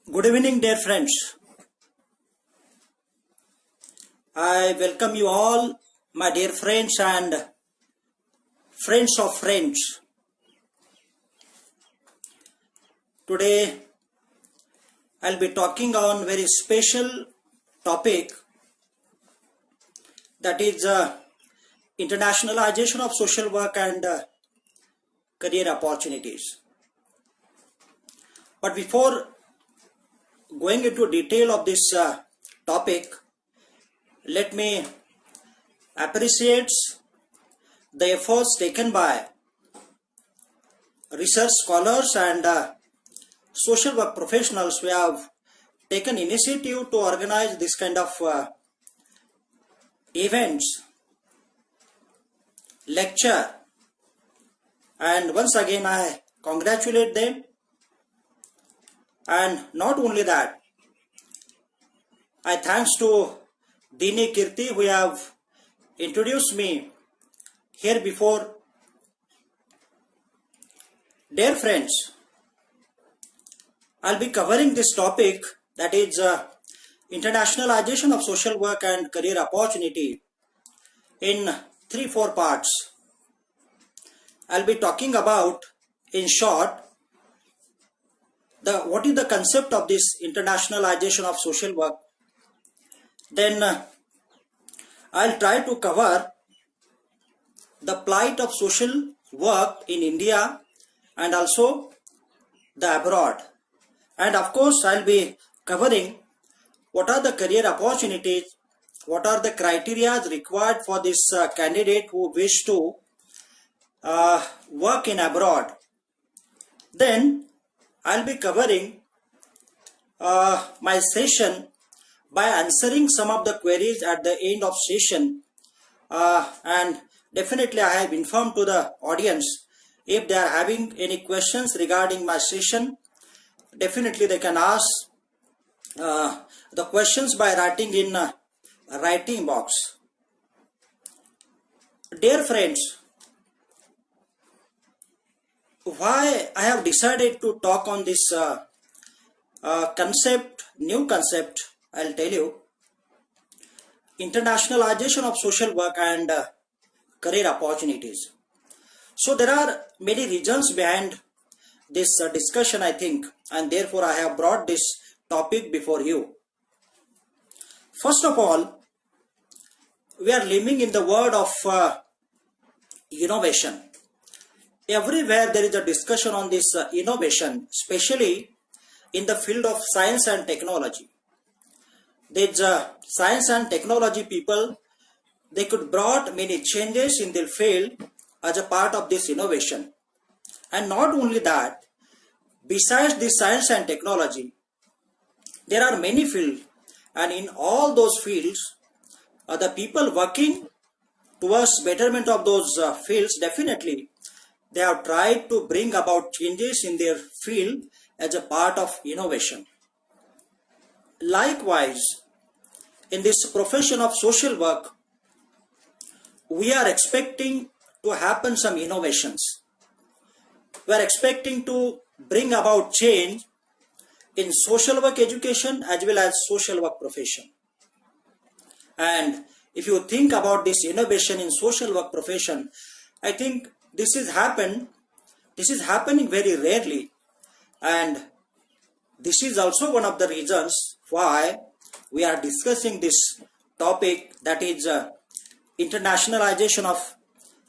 Good evening, dear friends. I welcome you all, my dear friends and friends of friends. Today, I'll be talking on very special topic, that is internationalization of social work and career opportunities. But before going into detail of this topic, let me appreciate the efforts taken by research scholars and social work professionals who have taken initiative to organize this kind of events, lecture, and once again I congratulate them. And not only that, I thanks to Dini Kirti who have introduced me here before. Dear friends, I'll be covering this topic, that is internationalization of social work and career opportunity, in 3-4 parts. I'll be talking about, in short, what is the concept of this internationalization of social work. Then I'll try to cover the plight of social work in India and also the abroad. And of course, I'll be covering what are the career opportunities, what are the criteria required for this candidate who wish to work in abroad. Then I'll be covering my session by answering some of the queries at the end of session, and definitely I have informed to the audience, if they are having any questions regarding my session, definitely they can ask the questions by writing in writing box. Dear friends, why I have decided to talk on this new concept, I'll tell you. Internationalization of social work and career opportunities. So there are many reasons behind this discussion, I think, and therefore I have brought this topic before you. First of all, we are living in the world of innovation. Everywhere there is a discussion on this innovation, especially in the field of science and technology. There's science and technology people, they could brought many changes in their field as a part of this innovation. And not only that, besides this science and technology, there are many fields, and in all those fields, the people working towards betterment of those fields, definitely they have tried to bring about changes in their field as a part of innovation. Likewise, in this profession of social work, we are expecting to happen some innovations. We are expecting to bring about change in social work education as well as social work profession. And if you think about this innovation in social work profession, I think this is happening very rarely, and this is also one of the reasons why we are discussing this topic, that is internationalization of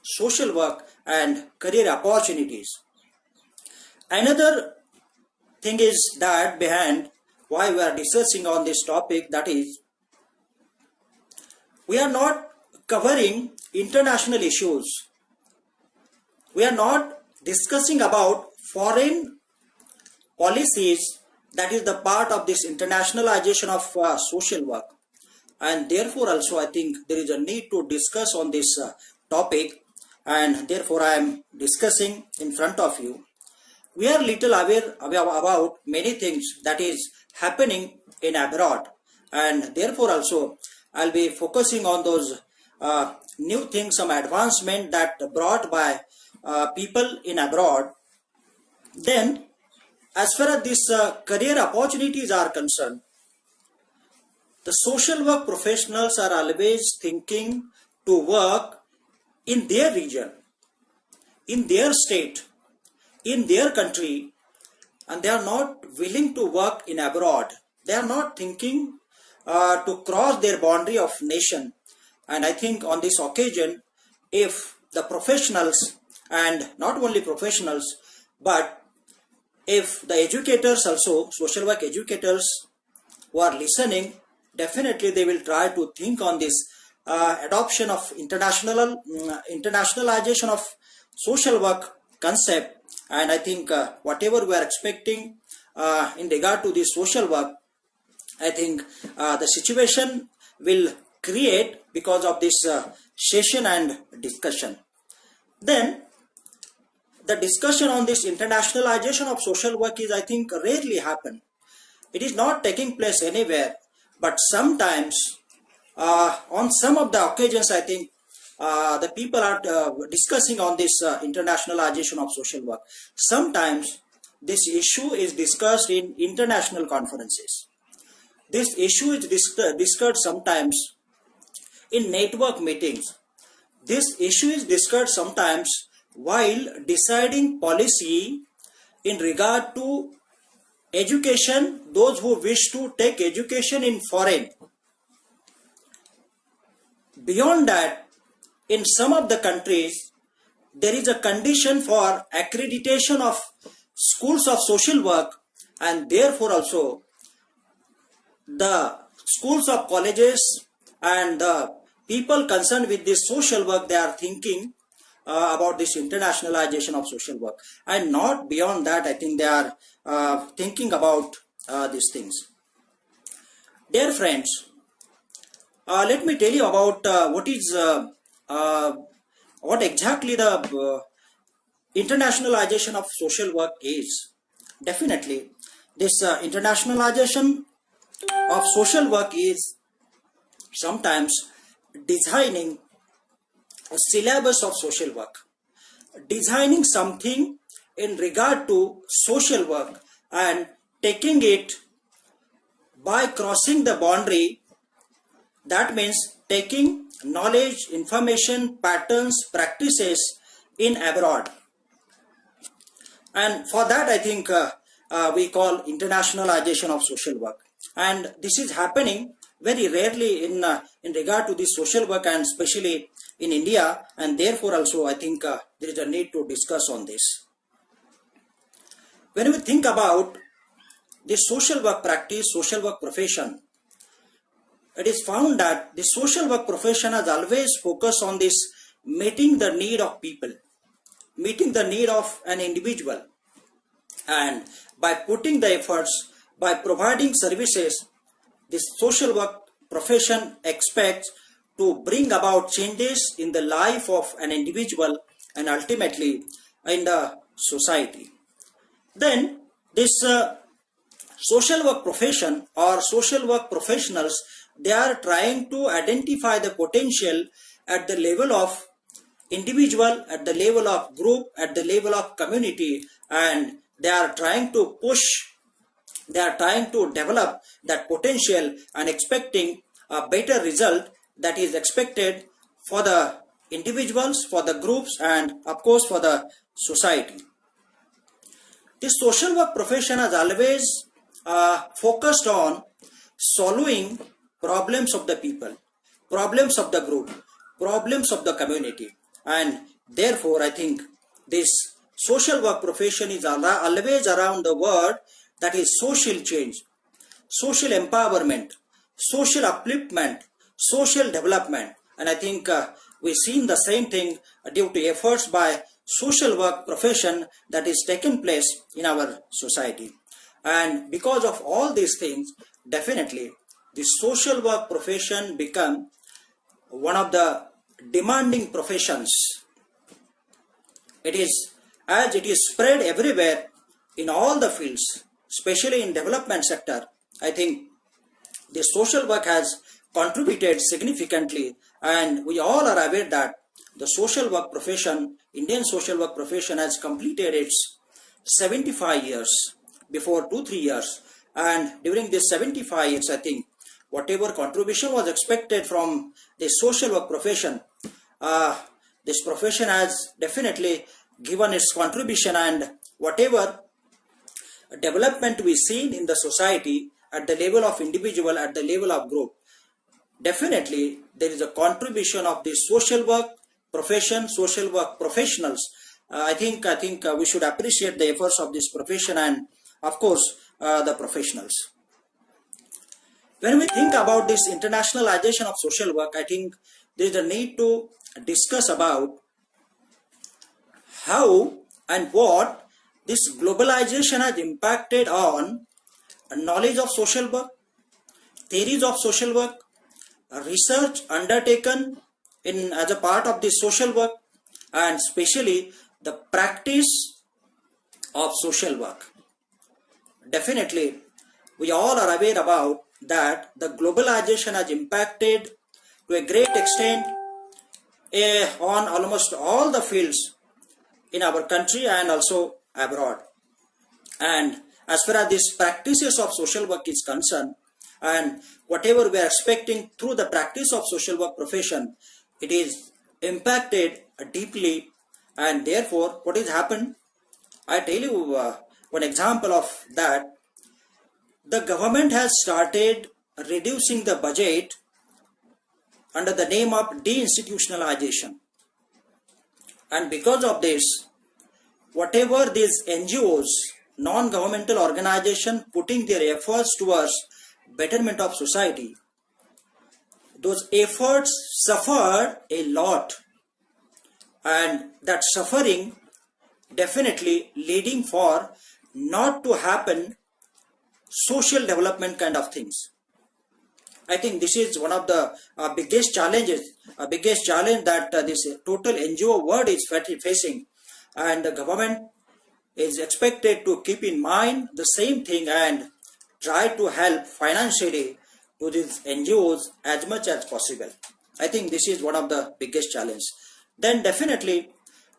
social work and career opportunities. Another thing is that behind why we are discussing on this topic, that is, we are not covering international issues. We are not discussing about foreign policies, that is the part of this internationalization of social work. And therefore also I think there is a need to discuss on this topic, and therefore I am discussing in front of you. We are little aware about many things that is happening in abroad, and therefore also I'll be focusing on those new things, some advancement that brought by people in abroad. Then as far as these career opportunities are concerned, the social work professionals are always thinking to work in their region, in their state, in their country, and they are not willing to work in abroad. They are not thinking to cross their boundary of nation. And I think on this occasion, if the professionals, and not only professionals, but if the educators also, social work educators who are listening, definitely they will try to think on this adoption of internationalization of social work concept. And I think whatever we are expecting in regard to this social work, I think the situation will create because of this session and discussion. Then the discussion on this internationalization of social work is, I think, rarely happen. It is not taking place anywhere, but sometimes on some of the occasions, I think the people are discussing on this internationalization of social work. Sometimes this issue is discussed in international conferences. This issue is discussed sometimes in network meetings. This issue is discussed sometimes while deciding policy in regard to education, those who wish to take education in foreign. Beyond that, in some of the countries, there is a condition for accreditation of schools of social work, and therefore also the schools of colleges and the people concerned with this social work, they are thinking about this internationalization of social work. And not beyond that, I think they are thinking about these things. Dear friends, let me tell you about what exactly the internationalization of social work is. Definitely, this internationalization of social work is sometimes designing a syllabus of social work, designing something in regard to social work and taking it by crossing the boundary. That means taking knowledge, information, patterns, practices in abroad. And for that, I think we call internationalization of social work. And this is happening very rarely in regard to this social work, and especially in India. And therefore also I think there is a need to discuss on this. When we think about this social work practice, social work profession, it is found that the social work profession has always focused on this meeting the need of people, meeting the need of an individual. And by putting the efforts, by providing services, this social work profession expects to bring about changes in the life of an individual and ultimately in the society. Then this social work profession or social work professionals, they are trying to identify the potential at the level of individual, at the level of group, at the level of community, and they are trying to push, they are trying to develop that potential and expecting a better result that is expected for the individuals, for the groups, and of course for the society. This social work profession has always focused on solving problems of the people, problems of the group, problems of the community. And therefore I think this social work profession is always around the word that is social change, social empowerment, social upliftment, social development. And I think we've seen the same thing due to efforts by social work profession that is taken place in our society. And because of all these things, definitely the social work profession become one of the demanding professions. It is, as it is spread everywhere in all the fields, especially in development sector. I think the social work has contributed significantly, and we all are aware that the social work profession, Indian social work profession, has completed its 75 years. before 2-3 years, and during this 75 years, I think whatever contribution was expected from the social work profession, this profession has definitely given its contribution, and whatever development we seen in the society at the level of individual, at the level of group, definitely there is a contribution of the social work profession, social work professionals. I think we should appreciate the efforts of this profession and of course the professionals. When we think about this internationalization of social work, I think there is a need to discuss about how and what this globalization has impacted on knowledge of social work, theories of social work, research undertaken in as a part of the social work, and especially the practice of social work. Definitely, we all are aware about that the globalization has impacted to a great extent on almost all the fields in our country and also abroad. And as far as these practices of social work is concerned, and whatever we are expecting through the practice of social work profession, it is impacted deeply, and therefore what has happened, I tell you one example of that. The government has started reducing the budget under the name of deinstitutionalization, and because of this, whatever these NGOs, non-governmental organizations, putting their efforts towards betterment of society, those efforts suffered a lot, and that suffering definitely leading for not to happen social development kind of things. I think this is one of the biggest challenges, biggest challenge that this total NGO world is facing, and the government is expected to keep in mind the same thing and try to help financially to these NGOs as much as possible. I think this is one of the biggest challenges. Then definitely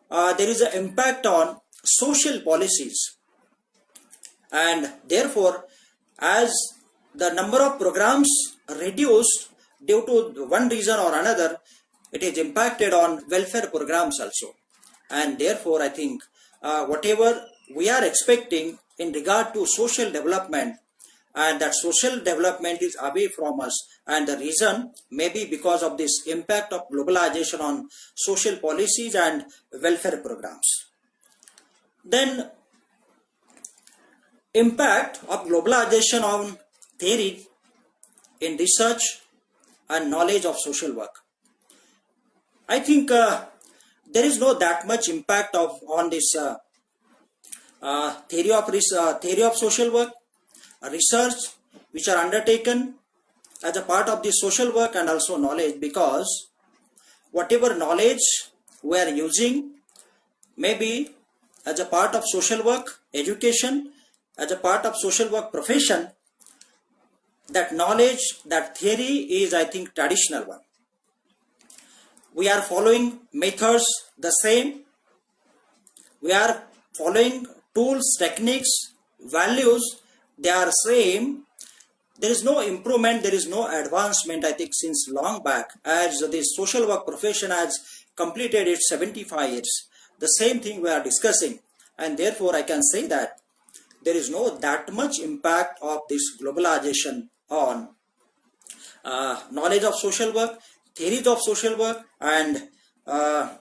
there is an impact on social policies, and therefore as the number of programs reduced due to one reason or another, it is impacted on welfare programs also, and therefore I think whatever we are expecting in regard to social development, and that social development is away from us, and the reason may be because of this impact of globalization on social policies and welfare programs. Then impact of globalization on theory in research and knowledge of social work. I think there is no that much impact on this theory of social work, research which are undertaken as a part of the social work, and also knowledge, because whatever knowledge we are using, maybe as a part of social work education, as a part of social work profession, that knowledge, that theory is, I think, traditional one. We are following methods the same, we are following tools, techniques, values, they are same. There is no improvement, there is no advancement, I think, since long back, as the social work profession has completed its 75 years. The same thing we are discussing, and therefore I can say that there is no that much impact of this globalization on knowledge of social work, theories of social work, and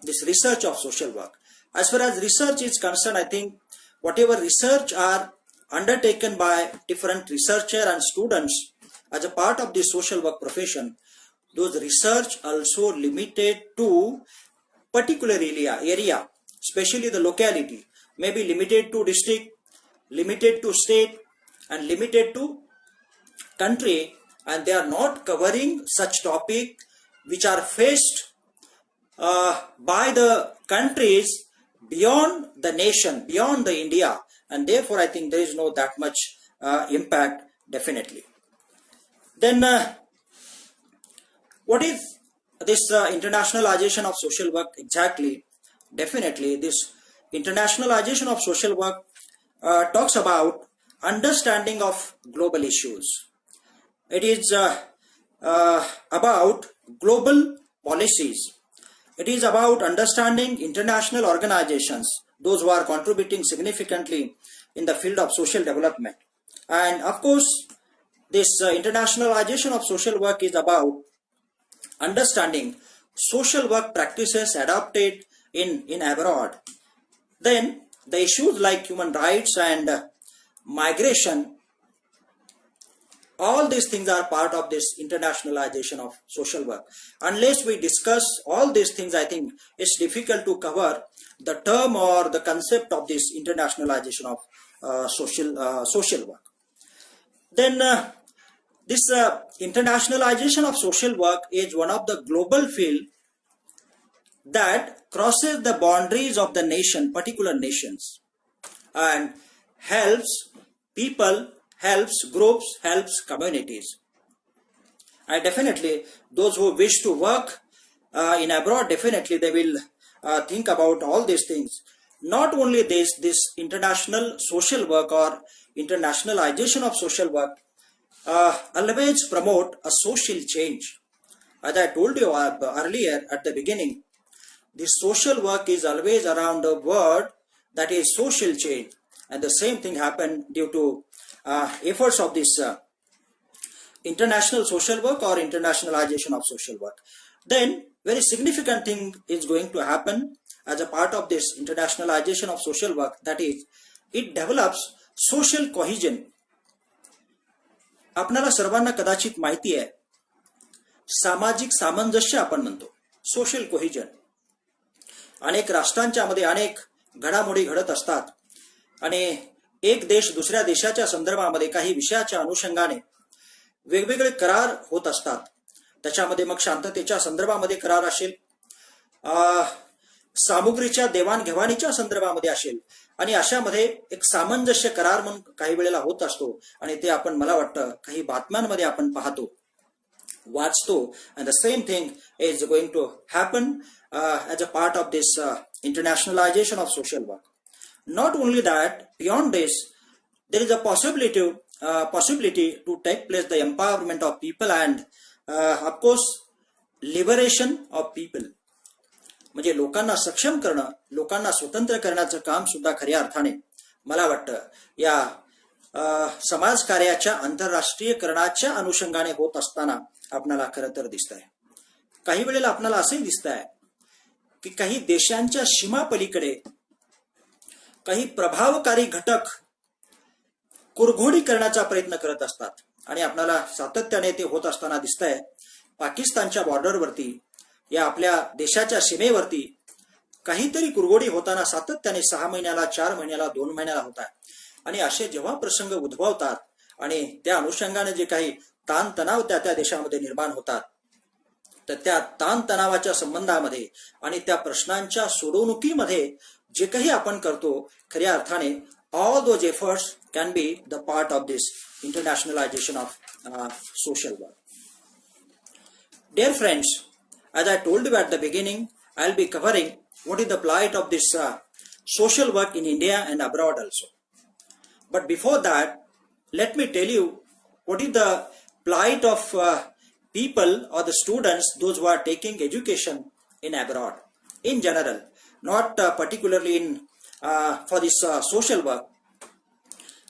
this research of social work. As far as research is concerned, I think whatever research are undertaken by different researchers and students as a part of the social work profession, those research also limited to particular area, especially the locality, maybe limited to district, limited to state, and limited to country, and they are not covering such topic which are faced by the countries beyond the nation, beyond the India, and therefore I think there is no that much impact definitely. Then what is this internationalization of social work exactly? Definitely this internationalization of social work talks about understanding of global issues. It is about global policies. It is about understanding international organizations, those who are contributing significantly in the field of social development. And of course, this internationalization of social work is about understanding social work practices adopted in abroad. Then the issues like human rights and migration, all these things are part of this internationalization of social work. Unless we discuss all these things, I think it's difficult to cover the term or the concept of this internationalization of social work. Then this internationalization of social work is one of the global field that crosses the boundaries of the nation, particular nations, and helps people, helps groups, helps communities. And definitely those who wish to work in abroad, definitely they will think about all these things. Not only this international social work or internationalization of social work always promote a social change. As I told you earlier at the beginning, this social work is always around a word that is social change, and the same thing happened due to efforts of this international social work or internationalization of social work. Then very significant thing is going to happen as a part of this internationalization of social work, that is, it develops social cohesion. आपणाला सर्वांना कदाचित माहिती आहे, सामाजिक सामंजस्य आपण म्हणतो, social cohesion. अनेक राष्ट्रांच्या मध्ये अनेक घडामोडी घडत असतात आणि एक देश दुसऱ्या देशाच्या संदर्भामध्ये काही विषयाच्या अनुषंगाने वेगवेगळे करार होत असतात. त्याच्यामध्ये मग शांततेच्या संदर्भामध्ये करार असेल, सामुग्रीच्या देवाणघेवाणीच्या संदर्भामध्ये असेल, आणि अशामध्ये एक सामंजस्य करार म्हणून काही वेळेला होत असतो. आणि ते आपण, मला वाटतं, काही बातम्यांमध्ये आपण पाहतो, वाचतो. And the same thing is going to happen as a part of this internationalization of social work. Not only that, beyond this, there is a possibility to take place the empowerment of people and of course liberation of people. म्हणजे लोकांना सक्षम करणं, लोकांना स्वतंत्र करण्याचं काम सुद्धा खऱ्या अर्थाने मला वाटतं या समाजकार्याच्या आंतरराष्ट्रीयकरणाच्या अनुषंगाने होत असताना आपल्याला खरं तर दिसतंय. काही वेळेला आपल्याला असंही दिसतंय की काही देशांच्या सीमा पलीकडे काही प्रभावकारी घटक कुरघोडी करण्याचा प्रयत्न करत असतात आणि आपल्याला सातत्याने ते होत असताना दिसतंय. पाकिस्तानच्या बॉर्डरवरती, या आपल्या देशाच्या सीमेवरती काहीतरी कुरघोडी होताना सातत्याने 6 महिन्याला, 4 महिन्याला, 2 महिन्याला होत आहे. आणि असे जेव्हा प्रसंग उद्भवतात आणि त्या अनुषंगाने जे काही ताणतणाव त्या देशामध्ये निर्माण होतात, तर त्या ताणतणावाच्या संबंधामध्ये आणि त्या प्रश्नांच्या सोडवणुकीमध्ये जे काही आपण करतो, खऱ्या अर्थाने all those efforts can be the part of this internationalization of social work. Dear friends, as I told you at the beginning, I'll be covering what is the plight of this social work in India and abroad also. But before that, let me tell you what is the plight of people or the students, those who are taking education in abroad in general, not particularly in for this social work.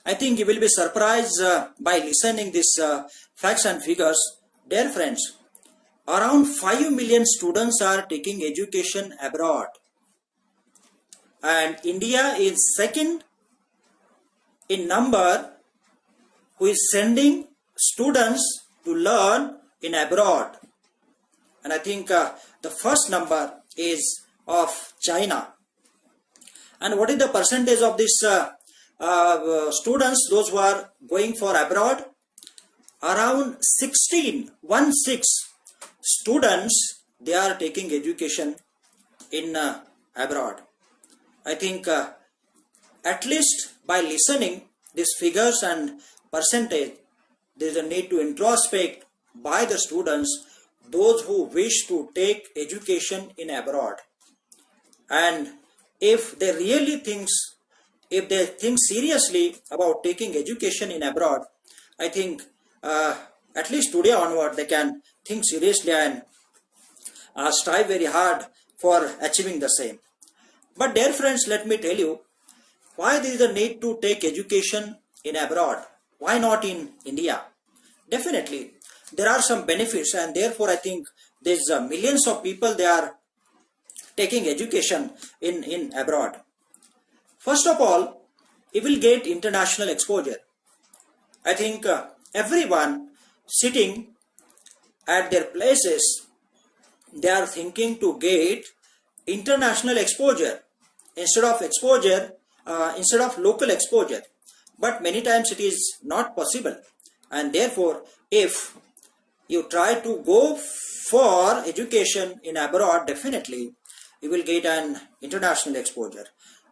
I think you will be surprised by listening these facts and figures. Dear friends, around 5 million students are taking education abroad, and India is second in number who is sending students to learn in abroad. And I think the first number is of China. And what is the percentage of these students, those who are going for abroad? Around 16 students, they are taking education in abroad. I think at least by listening these figures and percentage, there is a need to introspect by the students, those who wish to take education in abroad. And if they really think if they think seriously about taking education in abroad, I think at least today onward they can think seriously and strive very hard for achieving the same. But dear friends, let me tell you why there is a need to take education in abroad. Why not in India? Definitely, there are some benefits, and therefore I think there's millions of people they are taking education in abroad. First of all, you will get international exposure. I think everyone sitting at their places, they are thinking to get international exposure instead of local exposure. But many times it is not possible, and therefore if you try to go for education in abroad, definitely you will get an international exposure.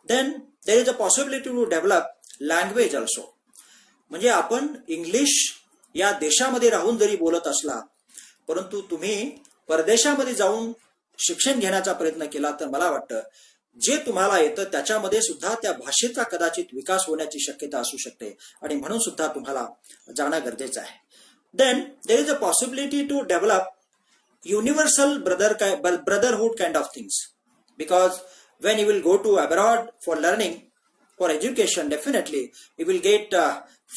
Then there is a possibility to develop language also. म्हणजे आपण English या देशामध्ये राहून जरी बोलत असला, परंतु तुम्ही परदेशामध्ये जाऊन शिक्षण घेण्याचा प्रयत्न केला तर मला वाटतं जे तुम्हाला येतं त्याच्यामध्ये सुद्धा त्या भाषेचा कदाचित विकास होण्याची शक्यता असू शकते, आणि म्हणून सुद्धा तुम्हाला जाणं गरजेचं आहे. Then there is a possibility to develop universal brotherhood kind of things, because when you will go to abroad for learning, for education, definitely you will get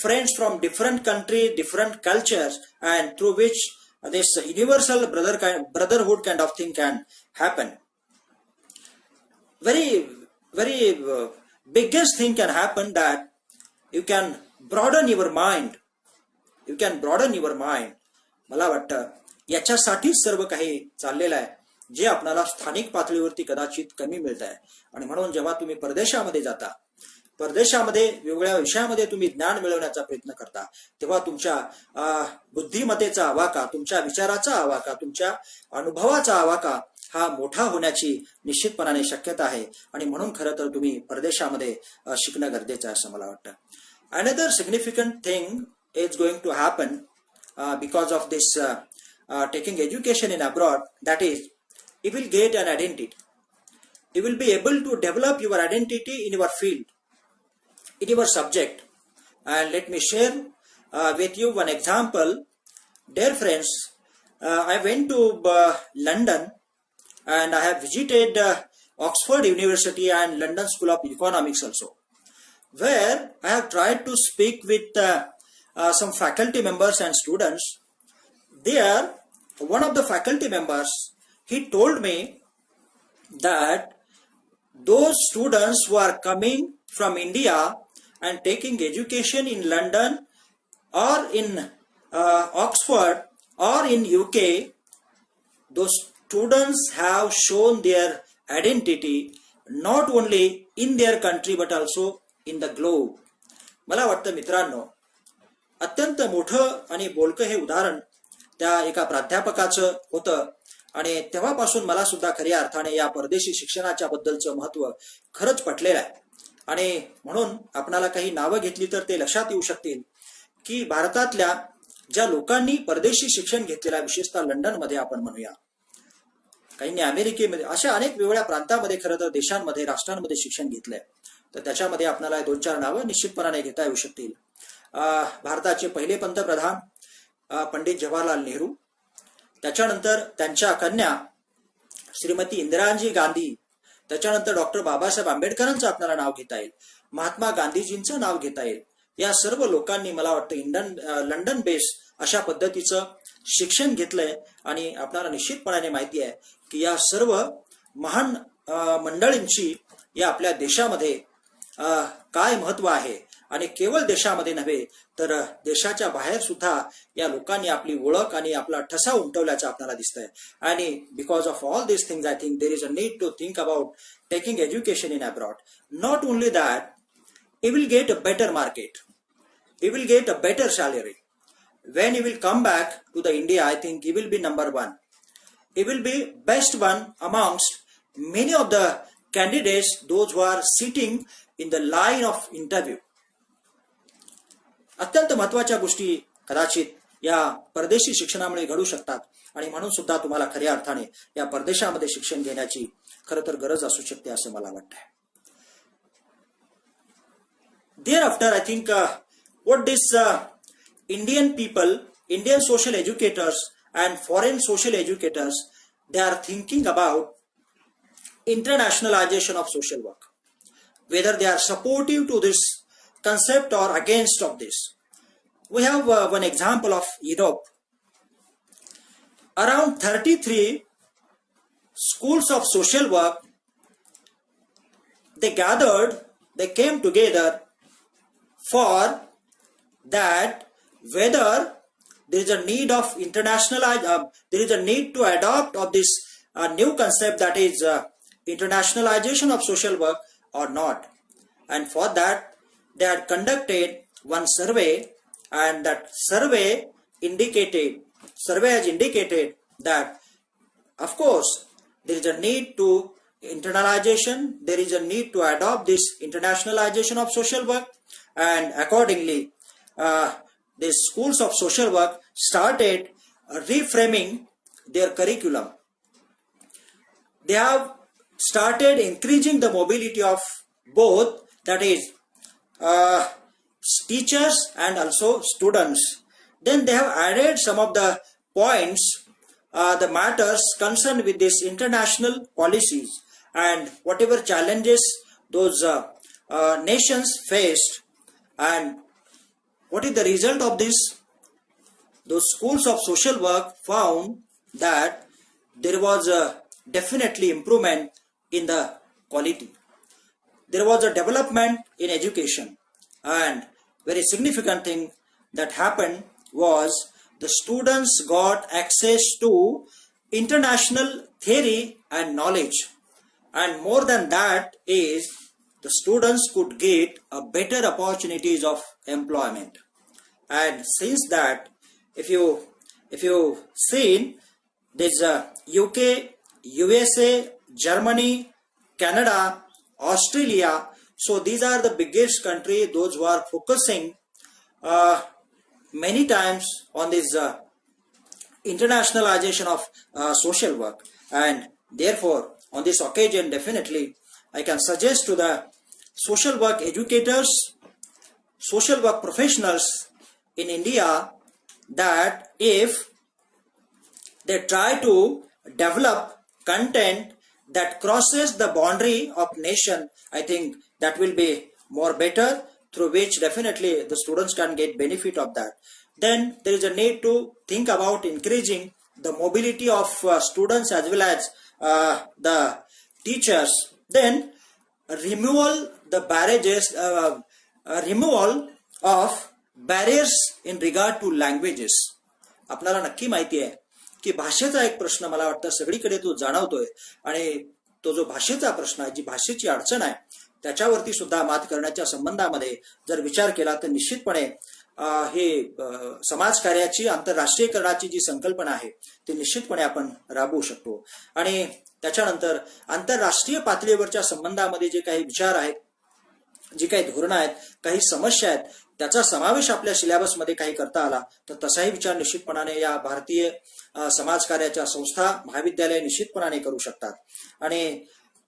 friends from different countries, different cultures, and through which this universal brotherhood kind of thing can happen. Very biggest thing can happen, that you can broaden your mind. मला वाटतं याच्यासाठीच सर्व काही चाललेलं आहे, जे आपल्याला स्थानिक पातळीवरती कदाचित कमी मिळत आहे. आणि म्हणून जेव्हा तुम्ही परदेशामध्ये जाता, परदेशामध्ये वेगवेगळ्या विषयामध्ये तुम्ही ज्ञान मिळवण्याचा प्रयत्न करता, तेव्हा तुमच्या बुद्धिमत्तेचा आवाका, तुमच्या विचाराचा आवाका, तुमच्या अनुभवाचा आवाका हा मोठा होण्याची निश्चितपणाने शक्यता आहे. आणि म्हणून खरं तर तुम्ही परदेशामध्ये शिकणं गरजेचं आहे असं मला वाटतं. Another significant thing is going to happen because of this taking education in abroad, that is, you will get an identity. You will be able to develop your identity in your field, in your subject. And let me share with you one example. Dear friends, I went to London, and I have visited Oxford University and London School of Economics also, where I have tried to speak with some faculty members and students. There, one of the faculty members, he told me that those students who are coming from India and taking education in London or in Oxford or in UK, those students have shown their identity not only in their country but also in the globe. मला वाटतं मित्रांनो, अत्यंत मोठं आणि बोलकं हे उदाहरण त्या एका प्राध्यापकाचं होतं, आणि तेव्हापासून मला सुद्धा खऱ्या अर्थाने या परदेशी शिक्षणाच्या बद्दलचं महत्व खरंच पटलेलं आहे. आणि म्हणून आपणाला काही नावं घेतली तर ते लक्षात येऊ शकतील की भारतातल्या ज्या लोकांनी परदेशी शिक्षण घेतलेलं आहे, विशेषतः लंडनमध्ये आपण म्हणूया, काहींनी अमेरिकेमध्ये, अशा अनेक वेगवेगळ्या प्रांतामध्ये, खरं तर देशांमध्ये, राष्ट्रांमध्ये शिक्षण घेतलंय, तर त्याच्यामध्ये आपल्याला 2-4 नावं निश्चितपणाने घेता येऊ शकतील. भारताचे पहिले पंतप्रधान पंडित जवाहरलाल नेहरू, त्याच्यानंतर त्यांच्या कन्या श्रीमती इंदिराजी गांधी, त्याच्यानंतर डॉक्टर बाबासाहेब आंबेडकरांचं आपल्याला नाव घेता येईल, महात्मा गांधीजींचं नाव घेता येईल. या सर्व लोकांनी मला वाटतं लंडन बेस अशा पद्धतीचं शिक्षण घेतलंय, आणि आपल्याला निश्चितपणाने माहिती आहे की या सर्व महान मंडळींची या आपल्या देशामध्ये काय महत्व आहे. आणि केवळ देशामध्ये नव्हे तर देशाच्या बाहेर सुद्धा या लोकांनी आपली ओळख आणि आपला ठसा उमटवल्याचं आपल्याला दिसतंय. आणि because of all this things, I think there is a need to think about taking education in abroad. Not only that, you will get a better market, you will get a better salary. When you will come back to the India, I think you will be number one. You will be best one amongst many of the candidates, those who are sitting in the line of interview. अत्यंत महत्वाच्या गोष्टी कदाचित या परदेशी शिक्षणामुळे घडू शकतात, आणि म्हणून सुद्धा तुम्हाला खऱ्या अर्थाने या परदेशामध्ये शिक्षण घेण्याची खरं तर गरज असू शकते असं मला वाटतंय. Thereafter, I think what this Indian people, Indian social educators and foreign social educators, they are thinking about internationalization of social work, whether they are supportive to this concept or against of this. We have one example of Europe. Around 33 schools of social work, they came together for that whether there is a need of there is a need to adopt of this new concept, that is internationalization of social work or not. And for that they had conducted one survey, and that survey has indicated that of course there is a need to internalization, there is a need to adopt this internationalization of social work, and accordingly the schools of social work started reframing their curriculum. They have started increasing the mobility of both, that is teachers and also students. Then they have added some of the points, the matters concerned with this international policies and whatever challenges those nations faced. And what is the result of this? Those schools of social work found that there was a definitely improvement in the quality. There was a development in education, and very significant thing that happened was the students got access to international theory and knowledge, and more than that is the students could get a better opportunities of employment. And since that, if you seen this UK, USA, Germany, Canada, Australia, so these are the biggest country, those who are focusing many times on this internationalization of social work. And therefore on this occasion, definitely I can suggest to the social work educators, social work professionals in India, that if they try to develop content that crosses the boundary of nation, I think that will be more better, through which definitely the students can get benefit of that. Then there is a need to think about increasing the mobility of students as well as the teachers. Then removal of barriers in regard to languages. आपल्याला नक्की माहिती आहे की भाषेचा एक प्रश्न मला वाटतं सगळीकडे तो जाणवतोय, आणि तो जो भाषेचा प्रश्न आहे, जी भाषेची अडचण आहे, त्याच्यावरती सुद्धा मात करण्याच्या संबंधामध्ये जर विचार केला तर निश्चितपणे हे समाजकार्याची आंतरराष्ट्रीयकरणाची जी संकल्पना आहे ती निश्चितपणे आपण राबवू शकतो. आणि त्याच्यानंतर आंतरराष्ट्रीय पातळीवरच्या संबंधामध्ये जे काही विचार आहेत, जी काही धोरणं आहेत, काही समस्या आहेत, त्याचा समावेश आपल्या सिलेबसमध्ये काही करता आला तर तसाही विचार निश्चितपणाने या भारतीय समाजकार्याच्या संस्था, महाविद्यालय निश्चितपणाने करू शकतात. आणि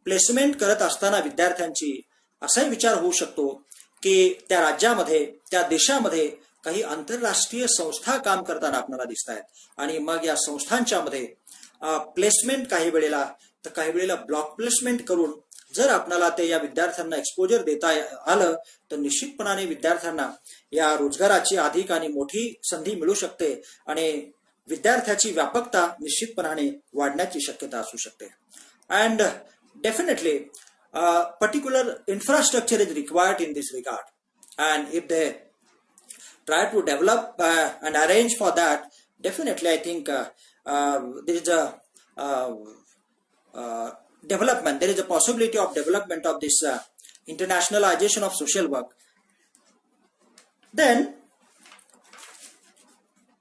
प्लेसमेंट करत असताना विद्यार्थ्यांची असाही विचार होऊ शकतो की त्या राज्यामध्ये, त्या देशामध्ये काही आंतरराष्ट्रीय संस्था काम करताना आपल्याला दिसत आहेत, आणि मग या संस्थांच्या मध्ये प्लेसमेंट काही वेळेला ब्लॉक प्लेसमेंट करून जर आपल्याला ते या विद्यार्थ्यांना एक्सपोजर देता आलं तर निश्चितपणाने विद्यार्थ्यांना या रोजगाराची अधिक आणि मोठी संधी मिळू शकते, आणि विद्यार्थ्याची व्यापकता निश्चितपणाने वाढण्याची शक्यता असू शकते. And definitely particular infrastructure is required in this regard, and if they try to develop and arrange for that, definitely I think there is a development, there is a possibility of development of this internationalization of social work. Then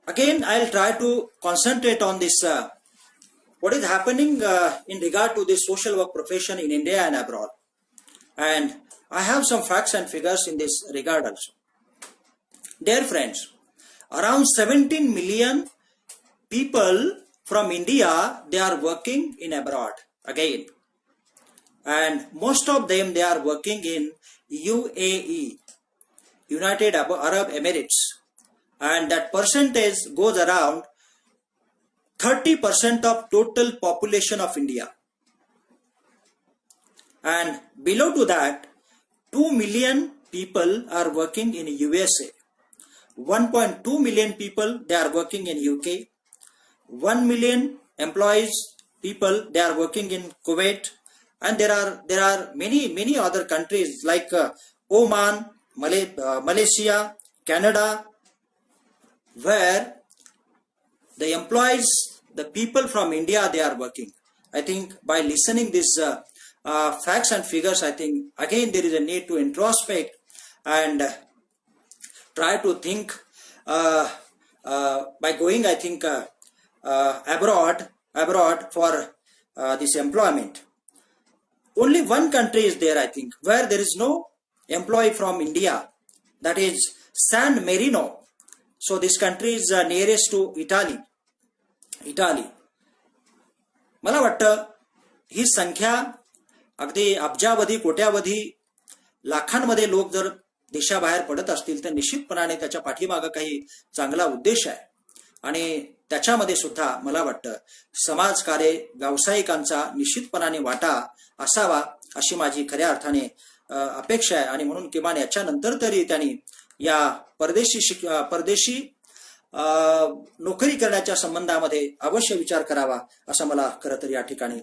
again I'll try to concentrate on this what is happening in regard to this social work profession in India and abroad. And I have some facts and figures in this regard also. Dear friends, around 17 million people from India, they are working in abroad again. And most of them, they are working in UAE. United Arab Emirates, and that percentage goes around 30% of total population of India. And below to that, 2 million people are working in USA, 1.2 million people they are working in UK, 1 million employees people they are working in Kuwait, and there are many other countries like Oman, Malaysia, Canada, where the employees, the people from India, they are working. I think by listening these facts and figures, I think again there is a need to introspect and try to think by going, I think, abroad for this employment. Only one country is there, I think, where there is no employee from India, that is San Marino. So this country is nearest to Italy. मला वाटतं ही संख्या अगदी अब्जावधी, कोट्यावधी, लाखांमध्ये लोक जर देशाबाहेर पडत असतील तर निश्चितपणाने त्याच्या पाठीमागे काही चांगला उद्देश आहे. आणि त्याच्यामध्ये सुद्धा मला वाटतं समाजकार्य, व्यावसायिकांचा निश्चितपणाने वाटा असावा अशी माझी खऱ्या अर्थाने अपेक्षा आहे. आणि म्हणून किमान याच्यानंतर तरी त्यांनी या परदेशी नोकरी करण्याच्या संबंधामध्ये अवश्य विचार करावा असं मला खरं तर या ठिकाणी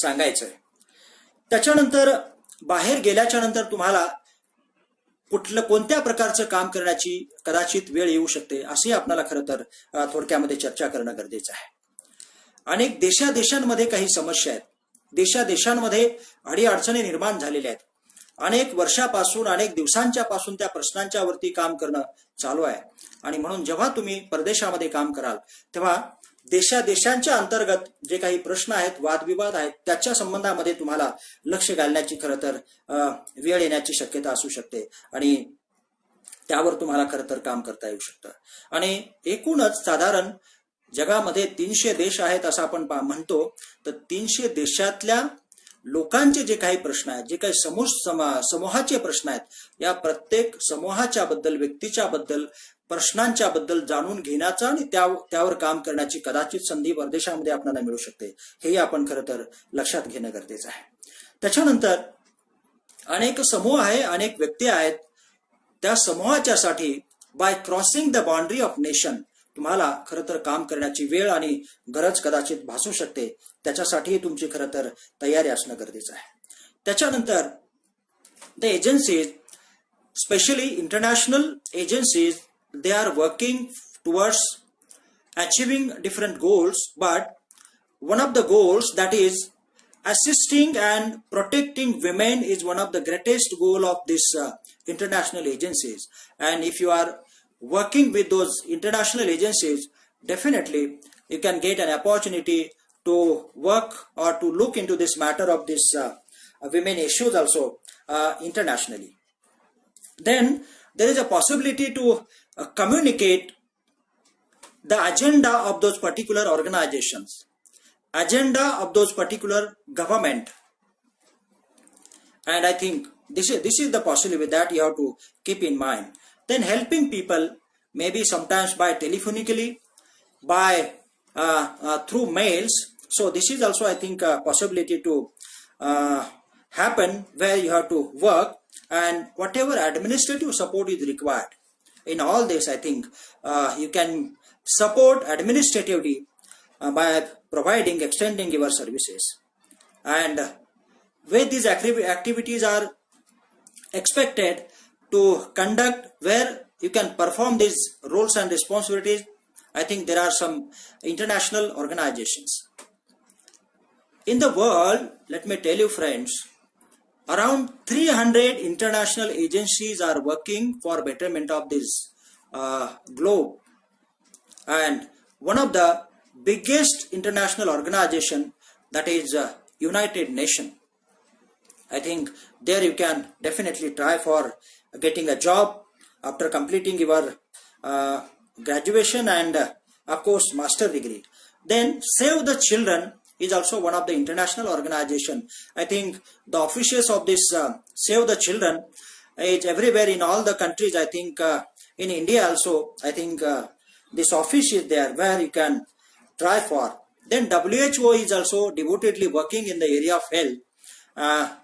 सांगायचं आहे. त्याच्यानंतर बाहेर गेल्याच्या नंतर तुम्हाला कोणत्या प्रकारचं काम करण्याची कदाचित वेळ येऊ शकते असे आपल्याला खरं तर थोडक्यामध्ये चर्चा करणं गरजेचं आहे. अनेक देशांमध्ये काही समस्या आहेत, देशांमध्ये अडीअडचणी निर्माण झालेल्या आहेत. अनेक वर्षापासून, अनेक दिवसांच्या पासून त्या प्रश्नांच्या वरती काम करणं चालू आहे. आणि म्हणून जेव्हा तुम्ही परदेशामध्ये काम कराल तेव्हा देशांच्या अंतर्गत जे काही प्रश्न आहेत, वादविवाद आहेत, त्याच्या संबंधामध्ये तुम्हाला लक्ष घालण्याची खरं तर वेळ येण्याची शक्यता असू शकते आणि त्यावर तुम्हाला खरं तर काम करता येऊ शकतं. आणि एकूणच साधारण जगामध्ये 300 देश आहेत असं आपण म्हणतो, तर 300 देशातल्या लोकांचे जे काही प्रश्न आहेत, जे काही समूहाचे प्रश्न आहेत, या प्रत्येक समूहाच्या बद्दल, व्यक्तीच्या बद्दल, प्रश्नांच्या बद्दल जाणून घेण्याचा आणि त्यावर काम करण्याची कदाचित संधी परदेशामध्ये आपल्याला मिळू शकते. हेही आपण खरं तर लक्षात घेणं गरजेचं आहे. त्याच्यानंतर अनेक समूह आहे, अनेक व्यक्ती आहेत, त्या समूहाच्यासाठी by crossing the boundary of nation तुम्हाला खरं तर काम करण्याची वेळ आणि गरज कदाचित भासू शकते. त्याच्यासाठी तुमची खरं तर तयारी असणं गरजेचं आहे. त्याच्यानंतर the agencies, specially international agencies, they are working towards achieving different goals, but one of the goals, that is assisting and protecting women, is one of the greatest goal of this international agencies. And if you are working with those international agencies, definitely you can get an opportunity to work or to look into this matter of this women issues also internationally. Then there is a possibility to communicate the agenda of those particular organizations, agenda of those particular government, and I think this is the possibility that you have to keep in mind. Then helping people, maybe sometimes by telephonically, by through mails. So this is also, I think, a possibility to happen where you have to work, and whatever administrative support is required. In all this, I think you can support administratively by providing, extending your services. And where these activities are expected to conduct, where you can perform these roles and responsibilities, I think there are some international organizations. In the world, let me tell you friends, around 300 international agencies are working for betterment of this globe. And one of the biggest international organization, that is United Nations. I think there you can definitely try for getting a job after completing your graduation and of course master degree. Then Save the Children is also one of the international organization. I think the officials of this Save the Children, It's everywhere in all the countries. I think in India also, I think this office is there where you can try for. Then WHO is also devotedly working in the area of health.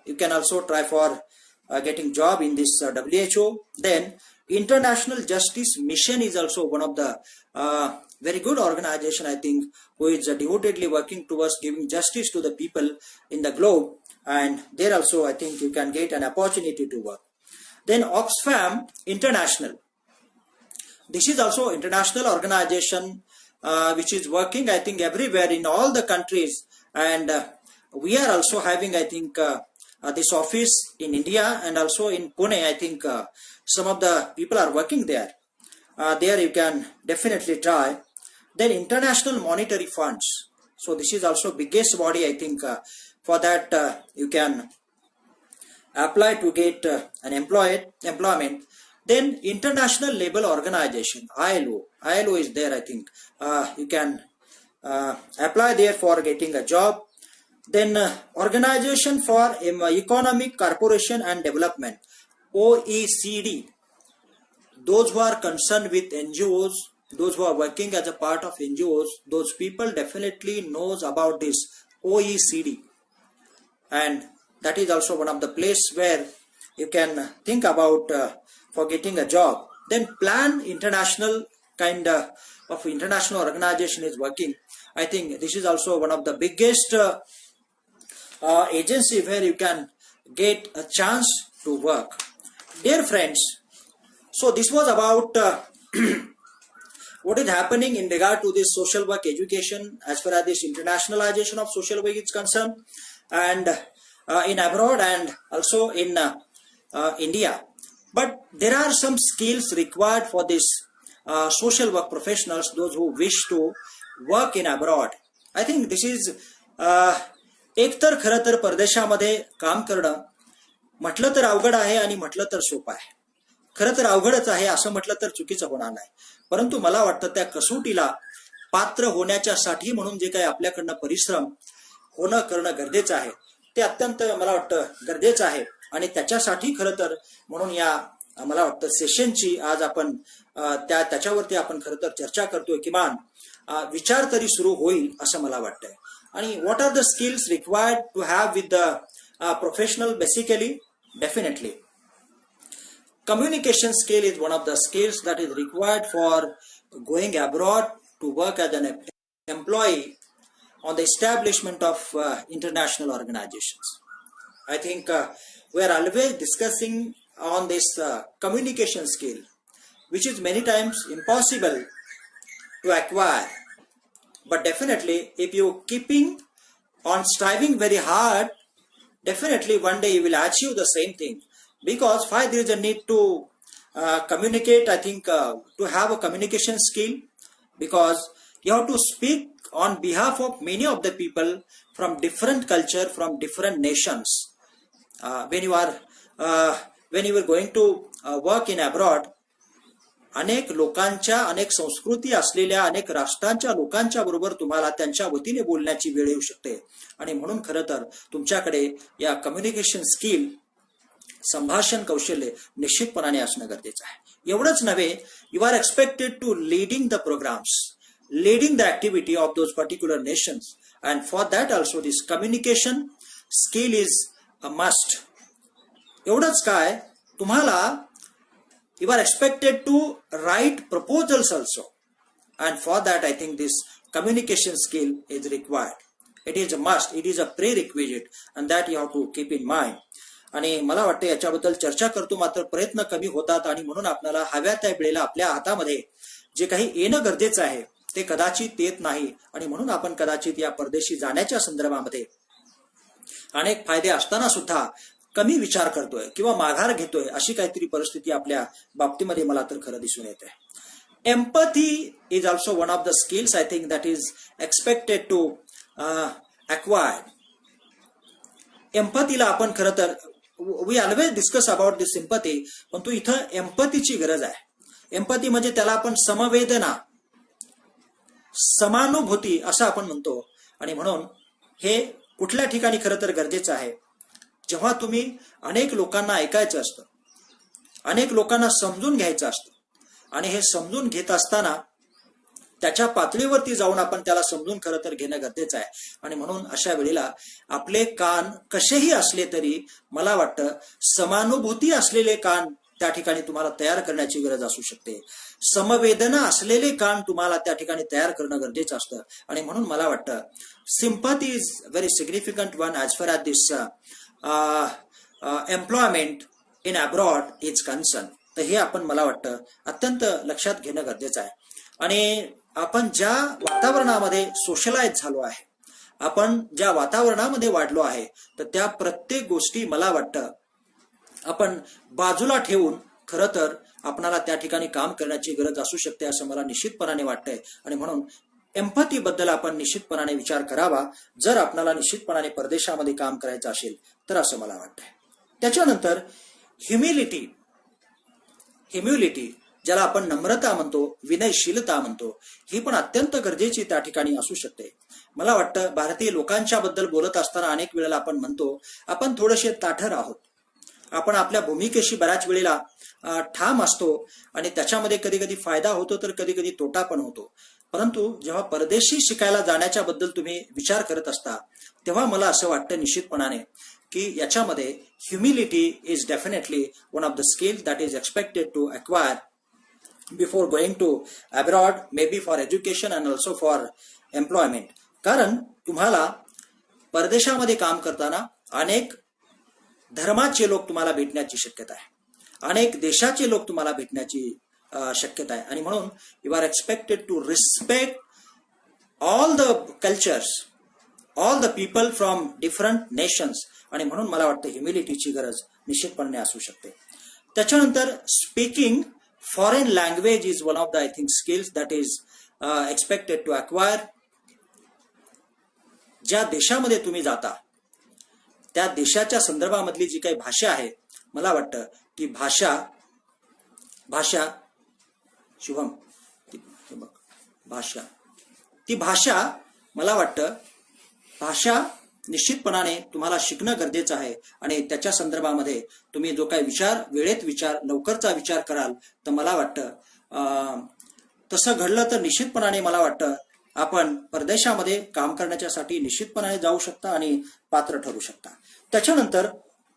You can also try for getting job in this WHO. Then International Justice Mission is also one of the very good organization, I think, who is devotedly working towards giving justice to the people in the globe. And there also, I think, you can get an opportunity to work. Then Oxfam International. This is also international organization which is working, I think, everywhere in all the countries. And we are also having, I think, this office in India and also in Pune. I think some of the people are working there. There you can definitely try. Then International Monetary Funds. So this is also biggest body, I think. For that you can apply to get an employment. Then International Labour Organization, ILO is there, I think. You can apply there for getting a job. Then Organization for Economic Cooperation and Development, OECD. Those who are concerned with NGOs, those who are working as a part of NGOs, those people definitely knows about this OECD. And that is also one of the place where you can think about for getting a job. Then Plan International kind of international organization is working. I think this is also one of the biggest agency where you can get a chance to work. Dear friends, so this was about what is happening in regard to this social work education as far as this internationalization of social work is concerned, and in abroad and also in India. But there are some skills required for this social work professionals, those who wish to work in abroad. I think this is एकतर खरं तर परदेशामध्ये काम करणं म्हटलं तर अवघड आहे आणि म्हटलं तर सोपं आहे. खरं तर अवघडच आहे असं म्हटलं तर चुकीचं होणार नाही. परंतु मला वाटतं त्या कसोटीला पात्र होण्याच्यासाठी म्हणून जे काही आपल्याकडनं परिश्रम होणं करणं गरजेचं आहे ते अत्यंत मला वाटतं गरजेचं आहे. आणि त्याच्यासाठी खरं तर म्हणून या मला वाटतं सेशनची आज आपण त्याच्यावरती आपण खरं तर चर्चा करतोय, किमान विचार तरी सुरू होईल असं मला वाटतंय. आणि what are the skills required to have with the professional? Basically definitely communication skill is one of the skills that is required for going abroad to work as an employee on the establishment of international organizations. I think we are always discussing on this communication skill, which is many times impossible to acquire. But definitely, if you keeping on striving very hard, definitely one day you will achieve the same thing. Because why there is a need to communicate, I think to have a communication skill, because you have to speak on behalf of many of the people from different culture, from different nations. When you are going to work in abroad, अनेक लोकांच्या, अनेक संस्कृती असलेल्या अनेक राष्ट्रांच्या लोकांच्या बरोबर तुम्हाला त्यांच्या वतीने बोलण्याची वेळ येऊ शकते. आणि म्हणून खरं तर तुमच्याकडे या कम्युनिकेशन स्किल, संभाषण कौशल्य निश्चितपणाने असणं गरजेचं आहे. एवढंच नव्हे, you are expected to leading the programs, leading the activity of those particular nations, and for that also this communication skill is a must. एवढंच काय, तुम्हाला you are expected to write proposals also, and for that I think this communication skill is required. It is a must, it is a prerequisite, and that you have to keep in mind. आणि मला वाटतं याच्याबद्दल चर्चा करतो मात्र प्रयत्न कमी होतात, आणि म्हणून आपल्याला हव्या त्या वेळेला आपल्या हातामध्ये जे काही येणं गरजेचं आहे ते कदाचित येत नाही. आणि म्हणून आपण कदाचित या परदेशी जाण्याच्या संदर्भामध्ये अनेक फायदे असताना सुद्धा कमी विचार करतोय किंवा माघार घेतोय, अशी काहीतरी परिस्थिती आपल्या बाबतीमध्ये मला तर खरं दिसून येते. Empathy is also one of the skills I think that is expected to acquire. एम्पॅथीला आपण खरं तर we always discuss about this sympathy, पण तो इथं एम्पॅथीची गरज आहे. एम्पॅथी म्हणजे त्याला आपण समवेदना, समानुभूती असं आपण म्हणतो. आणि म्हणून हे कुठल्या ठिकाणी खरं तर गरजेचं आहे, जेव्हा तुम्ही अनेक लोकांना ऐकायचं असतं, अनेक लोकांना समजून घ्यायचं असतं आणि हे समजून घेत असताना त्याच्या पातळीवरती जाऊन आपण त्याला समजून खरं तर घेणं गरजेचं आहे. आणि म्हणून अशा वेळेला आपले कान कसेही असले तरी मला वाटतं समानुभूती असलेले कान त्या ठिकाणी तुम्हाला तयार करण्याची गरज असू शकते. समवेदना असलेले कान तुम्हाला त्या ठिकाणी तयार करणं गरजेचं असतं. आणि म्हणून मला वाटतं sympathy is very significant one as far as this employment in abroad is concern. तर हे आपण मला वाटतं अत्यंत लक्षात घेणं गरजेचं आहे. आणि आपण ज्या वातावरणामध्ये सोशलाइज झालो आहे, आपण ज्या वातावरणामध्ये वाढलो आहे, तर त्या प्रत्येक गोष्टी मला वाटतं आपण बाजूला ठेवून खरं तर आपणाला त्या ठिकाणी काम करण्याची गरज असू शकते असं मला निश्चितपणाने वाटतंय. आणि म्हणून एम्पॅथी बद्दल आपण निश्चितपणाने विचार करावा जर आपणाला निश्चितपणाने परदेशामध्ये काम करायचं असेल तर, असं मला वाटतंय. त्याच्यानंतर ह्युमिलिटी ज्याला आपण नम्रता म्हणतो, विनयशीलता म्हणतो, ही पण अत्यंत गरजेची त्या ठिकाणी असू शकते. मला वाटतं भारतीय लोकांच्या बद्दल बोलत असताना अनेक वेळेला आपण म्हणतो आपण थोडेसे ताठर आहोत, आपण आपल्या भूमिकेशी बऱ्याच वेळेला ठाम असतो आणि त्याच्यामध्ये कधी कधी फायदा होतो तर कधी कधी तोटा पण होतो. परंतु जेव्हा परदेशी शिकायला जाण्याच्या बद्दल तुम्ही विचार करत असता तेव्हा मला असं वाटतं निश्चितपणाने की याच्यामध्ये humility is definitely one of the skill that is expected to acquire before going to abroad, maybe for education and also for employment. कारण तुम्हाला परदेशामध्ये काम करताना अनेक धर्माचे लोक तुम्हाला भेटण्याची शक्यता आहे, अनेक देशाचे लोक तुम्हाला भेटण्याची शक्यता आहे. आणि म्हणून you are expected to respect all the cultures, all the people from different nations. आणि म्हणून मला वाटतं ह्युमिलिटीची गरज निश्चितपणे असू शकते. त्याच्यानंतर speaking foreign language is one of the I think skills that is expected to acquire. ज्या देशामध्ये तुम्ही जाता त्या देशाच्या संदर्भामधली जी काही भाषा आहे, मला वाटतं ती भाषा शुभम ती भाषा मला वाटतं भाषा निश्चितपणाने तुम्हाला शिकणं गरजेचं आहे. आणि त्याच्या संदर्भामध्ये तुम्ही जो काही लवकरचा विचार कराल तर मला वाटतं तसं घडलं तर निश्चितपणाने मला वाटतं आपण परदेशामध्ये काम करण्याच्यासाठी निश्चितपणाने जाऊ शकता आणि पात्र ठरू शकता. त्याच्यानंतर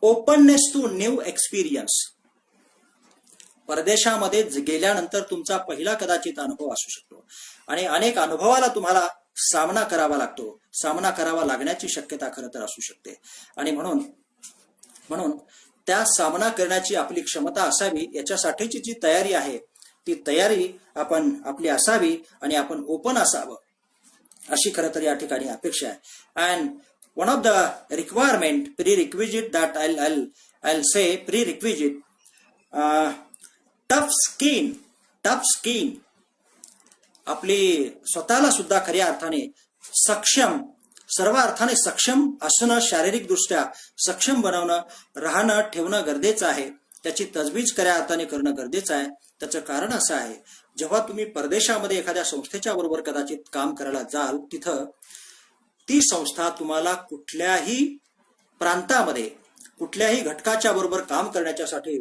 ओपननेस टू न्यू एक्सपिरियन्स. परदेशामध्ये गेल्यानंतर तुमचा पहिला कदाचित अनुभव असू शकतो आणि अनेक अनुभवाला तुम्हाला सामना करावा लागण्याची शक्यता खरं तर असू शकते. आणि म्हणून त्या सामना करण्याची आपली क्षमता असावी, याच्यासाठीची जी तयारी आहे ती तयारी आपण आपली असावी आणि आपण ओपन असावं अशी खरं तर या ठिकाणी अपेक्षा आहे. And one of the requirement pre-requisite that I'll say prerequisite, tough skin आपली स्वतःला सुद्धा खऱ्या अर्थाने सर्व अर्थाने सक्षम असणं, शारीरिक दृष्ट्या सक्षम बनवणं, राहणं ठेवणं गरजेचं आहे. त्याची तजवीज खऱ्या अर्थाने करणं गरजेचं आहे. त्याचं कारण असं आहे, जेव्हा तुम्ही परदेशामध्ये एखाद्या संस्थेच्या बरोबर कदाचित काम करायला जाल, तिथं ती संस्था तुम्हाला कुठल्याही प्रांतामध्ये कुठल्याही घटकाच्या बरोबर काम करण्याच्यासाठी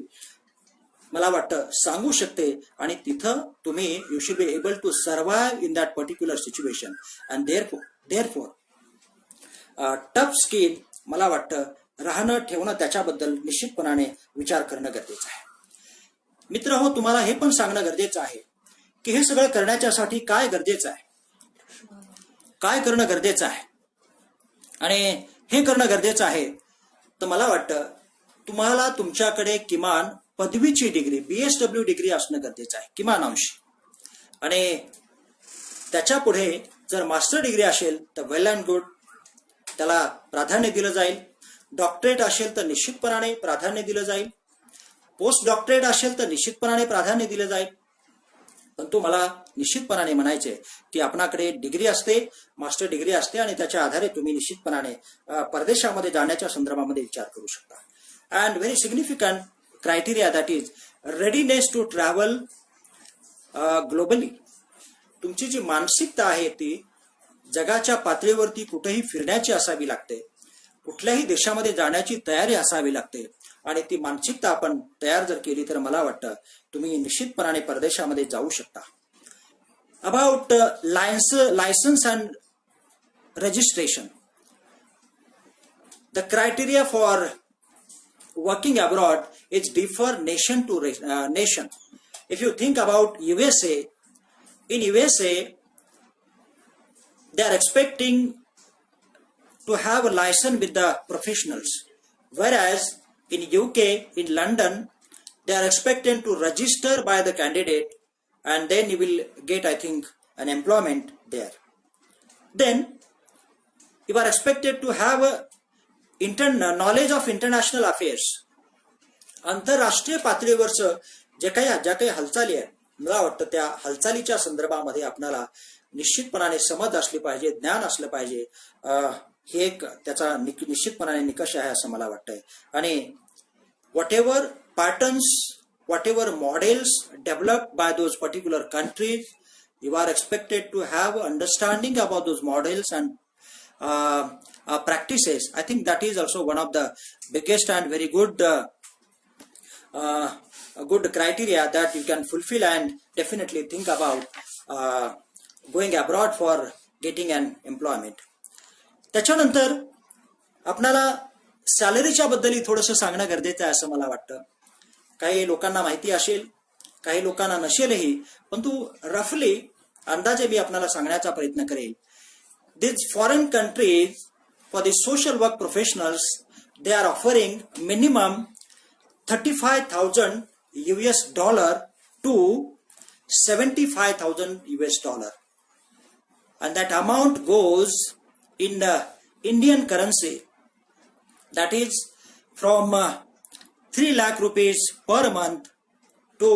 मला वाटतं सांगू शकते आणि तिथं तुम्ही you should be able to survive in that particular situation. And therefore tough skin मला वाटतं राहणं ठेवणं त्याच्याबद्दल निश्चितपणाने विचार करणं गरजेचं आहे. मित्र हो, तुम्हाला हे पण सांगणं गरजेचं आहे की हे सगळं करण्याच्यासाठी काय गरजेचं आहे, काय करणं गरजेचं आहे. आणि हे करणं गरजेचं आहे तर मला वाटतं तुम्हाला तुमच्याकडे किमान पदवीची डिग्री, BSW डिग्री असणं गरजेचं आहे, किमान अंशी. आणि त्याच्या पुढे जर मास्टर डिग्री असेल तर वेल अँड गुड, त्याला प्राधान्य दिलं जाईल. डॉक्टरेट असेल तर निश्चितपणाने प्राधान्य दिलं जाईल. पोस्ट डॉक्टरेट असेल तर निश्चितपणाने प्राधान्य दिलं जाईल. परंतु मला निश्चितपणाने म्हणायचे की आपणाकडे डिग्री असते, मास्टर डिग्री असते आणि त्याच्या आधारे तुम्ही निश्चितपणाने परदेशामध्ये जाण्याच्या संदर्भामध्ये विचार करू शकता. And very significant criteria that is readiness to travel globally. तुमची जी मानसिकता आहे ती जगाच्या पातळीवरती कुठेही फिरण्याची असावी लागते, कुठल्याही देशामध्ये जाण्याची तयारी असावी लागते. आणि ती मानसिकता आपण तयार जर केली तर मला वाटतं तुम्ही निश्चितपणाने परदेशामध्ये जाऊ शकता. About licence and registration. The criteria for working abroad is differ nation to nation. If you think about USA, in USA they are expecting to have a license with the professionals, whereas in UK, in London, they are expected to register by the candidate and then you will get, I think, an employment there. Then you are expected to have a knowledge of international affairs. आंतरराष्ट्रीय पातळीवरचं ज्या काही हालचाली आहेत, मला वाटतं त्या हालचालीच्या संदर्भामध्ये आपल्याला निश्चितपणाने समज असली पाहिजे, ज्ञान असलं पाहिजे. हे एक त्याचा निश्चितपणाने निकष आहे असं मला वाटतंय. आणि whatever patterns, whatever models developed by those particular countries, you are expected to have understanding about those models and practices. I think that is also one of the biggest and very good good criteria that you can fulfill and definitely think about going abroad for getting an employment. त्याच्यानंतर आपल्याला सॅलरीच्या बद्दलही थोडंसं सांगणं गरजेचं आहे असं मला वाटतं. काही लोकांना माहिती असेल, काही लोकांना नसेलही, परंतु रफली अंदाजे मी आपल्याला सांगण्याचा प्रयत्न करेल. These foreign countries for the social work professionals, they are offering minimum $35,000 to $75,000, and that amount goes in the Indian currency, that is from 3 lakh rupees per month to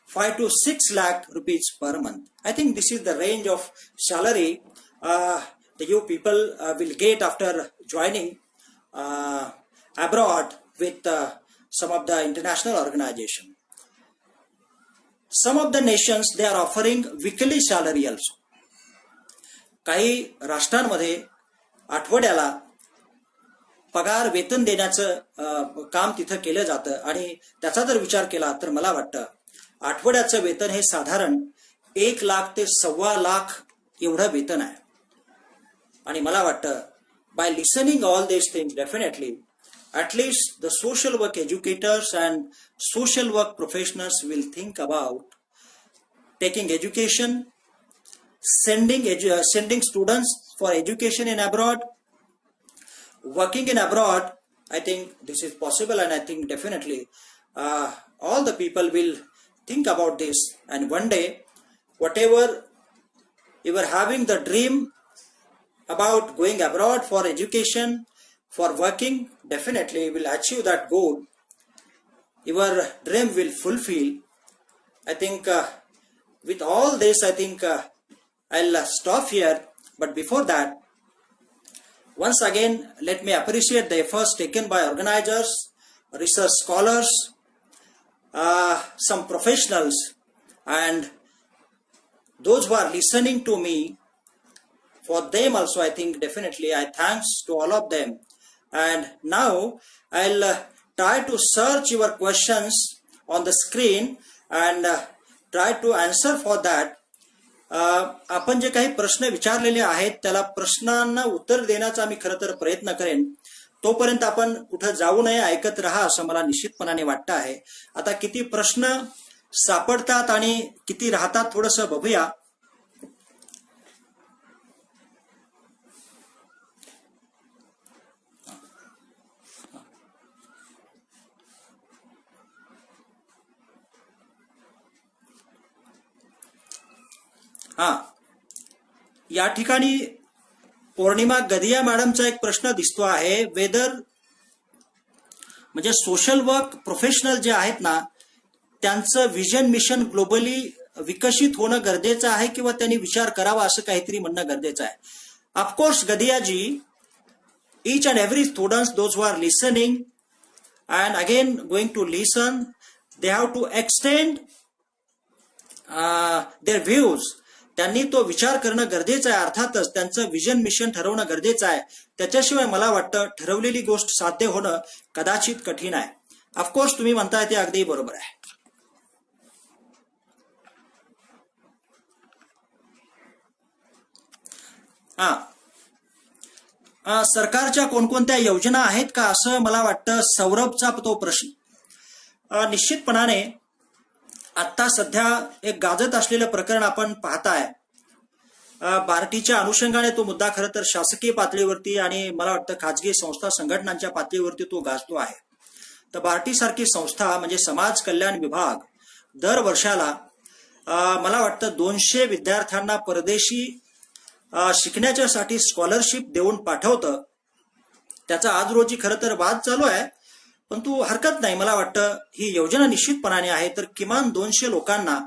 5 to 6 lakh rupees per month. I think this is the range of salary that you people will get after joining abroad with some of the international organization. Some of the nations, they are offering weekly salary also. काही राष्ट्रांमध्ये आठवड्याला पगार वेतन देण्याचं काम तिथं केलं जातं आणि त्याचा जर विचार केला तर मला वाटतं आठवड्याचं वेतन हे साधारण 1 लाख ते 1.25 लाख एवढं वेतन आहे. आणि मला वाटतं by listening all these things, definitely at least the social work educators and social work professionals will think about taking education, sending students for education in abroad, working in abroad. I think this is possible, and I think definitely all the people will think about this, and one day whatever you were having the dream about going abroad for education, for working, definitely will achieve that goal. Your dream will fulfill. I think with all this, I think I'll stop here. But before that, once again, let me appreciate the efforts taken by organizers, research scholars, some professionals, and those who are listening to me. For them also, I think definitely I thanks to all of them. And now I'll try to search your questions on the screen and try to answer for that. आपण जे काही प्रश्न विचारलेले आहेत त्याला प्रश्नांना उत्तर देण्याचा मी खरं तर प्रयत्न करेन. तोपर्यंत आपण कुठं जाऊ नये, ऐकत राहा असं मला निश्चितपणाने वाटतं आहे. आता किती प्रश्न सापडतात आणि किती राहतात थोडंसं बघूया. या ठिकाणी पौर्णिमा गदिया मॅडमचा एक प्रश्न दिसतो आहे. वेदर म्हणजे सोशल वर्क प्रोफेशनल जे आहेत ना त्यांचं विजन मिशन ग्लोबली विकसित होणं गरजेचं आहे किंवा त्यांनी विचार करावा असं काहीतरी म्हणणं गरजेचं आहे. Of course Gadiyaji, each and every students, those who are listening and again going to listen, they have to extend their views. त्यांनी तो विचार करणं गरजेचं आहे. अर्थातच त्यांचं विजन मिशन ठरवणं गरजेचं आहे. त्याच्याशिवाय मला वाटतं ठरवलेली गोष्ट साध्य होणं कदाचित कठीण आहे. ऑफकोर्स तुम्ही म्हणताय ते अगदी बरोबर आहे. सरकारच्या कोणकोणत्या योजना आहेत का, असं मला वाटतं सौरभचा तो प्रश्न. निश्चितपणाने आता सध्या एक गाजत असलेलं प्रकरण आपण पाहताय. बार्टीच्या अनुषंगाने तो मुद्दा खरं तर शासकीय पातळीवरती आणि मला वाटतं खाजगी संस्था संघटनांच्या पातळीवरती तो गाजतो आहे. तर बार्टी सारखी संस्था म्हणजे समाज कल्याण विभाग दर वर्षाला मला वाटतं 200 विद्यार्थ्यांना परदेशी शिकण्याच्यासाठी स्कॉलरशिप देऊन पाठवतं. त्याचा आज रोजी खरं तर वाद चालू आहे, परंतु हरकत नाही. मला वाटतं ही योजना निश्चितपणाने आहे, तर किमान 200 लोकांना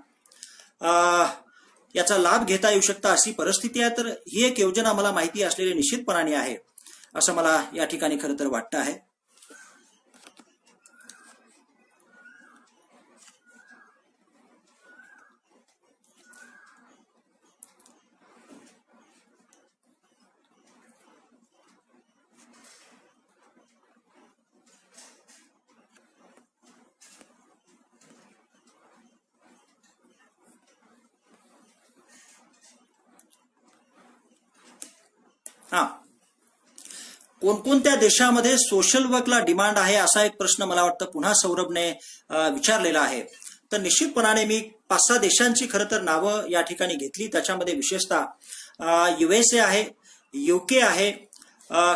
याचा लाभ घेता येऊ शकता अशी परिस्थिती आहे. तर ही एक योजना मला माहिती असलेली निश्चितपणाने आहे असं मला या ठिकाणी खरं तर वाटतं आहे. कोणकोणत्या देशामध्ये सोशल वर्कला डिमांड आहे असा एक प्रश्न मला वाटतं पुन्हा सौरभने विचारलेला आहे. तर निश्चितपणाने मी 5-6 देशांची खरं तर नावं या ठिकाणी घेतली. त्याच्यामध्ये विशेषतः USA आहे, UK आहे,